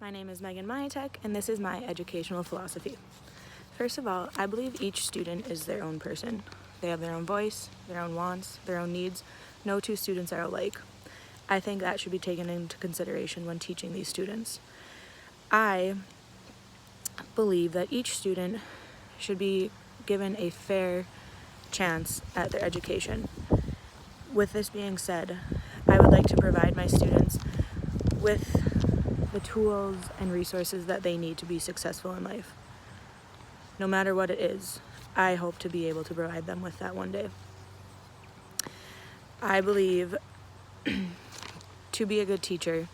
My name is Megan Mayatek, and this is my educational philosophy. First of all, I believe each student is their own person. They have their own voice, their own wants, their own needs. No two students are alike. I think that should be taken into consideration when teaching these students. I believe that each student should be given a fair chance at their education. With this being said, I would like to provide my students with the tools and resources that they need to be successful in life. No matter what it is, I hope to be able to provide them with that one day. I believe to be a good teacher,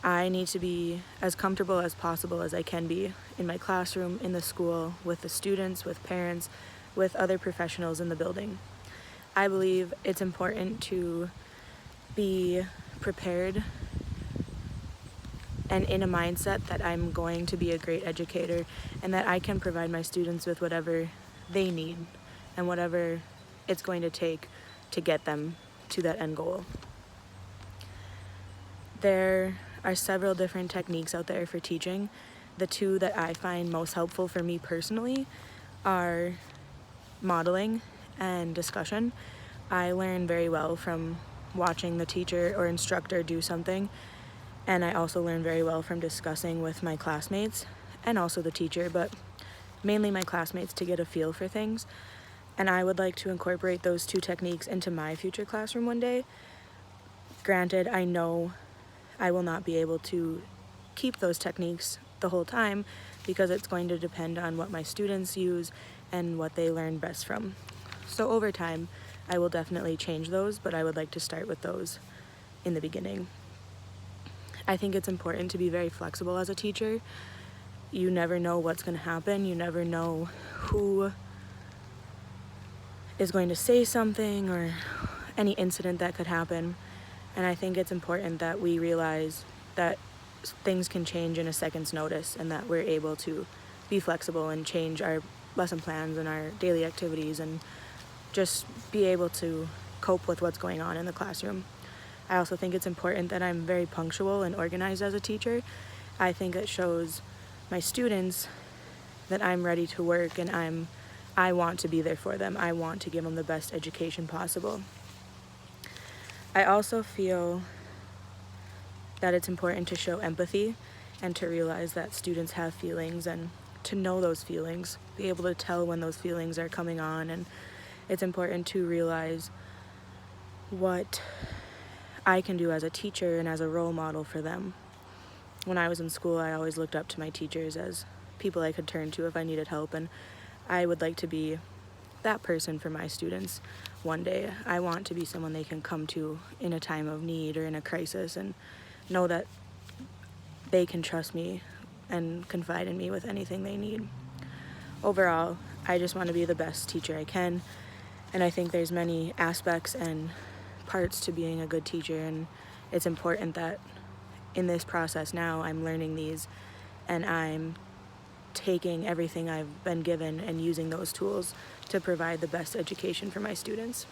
I need to be as comfortable as possible as I can be in my classroom, in the school, with the students, with parents, with other professionals in the building. I believe it's important to be prepared and in a mindset that I'm going to be a great educator and that I can provide my students with whatever they need and whatever it's going to take to get them to that end goal. There are several different techniques out there for teaching. The two that I find most helpful for me personally are modeling and discussion. I learn very well from watching the teacher or instructor do something, and I also learn very well from discussing with my classmates and also the teacher, but mainly my classmates to get a feel for things. And I would like to incorporate those two techniques into my future classroom one day. Granted, I know I will not be able to keep those techniques the whole time because it's going to depend on what my students use and what they learn best from. So over time, I will definitely change those, but I would like to start with those in the beginning. I think it's important to be very flexible as a teacher. You never know what's going to happen. You never know who is going to say something or any incident that could happen. And I think it's important that we realize that things can change in a second's notice and that we're able to be flexible and change our lesson plans and our daily activities and just be able to cope with what's going on in the classroom. I also think it's important that I'm very punctual and organized as a teacher. I think it shows my students that I'm ready to work and I want to be there for them. I want to give them the best education possible. I also feel that it's important to show empathy and to realize that students have feelings and to know those feelings, be able to tell when those feelings are coming on, and it's important to realize what I can do as a teacher and as a role model for them. When I was in school, I always looked up to my teachers as people I could turn to if I needed help, and I would like to be that person for my students one day. I want to be someone they can come to in a time of need or in a crisis and know that they can trust me and confide in me with anything they need. Overall, I just want to be the best teacher I can, and I think there's many aspects and parts to being a good teacher, and it's important that in this process now I'm learning these and I'm taking everything I've been given and using those tools to provide the best education for my students.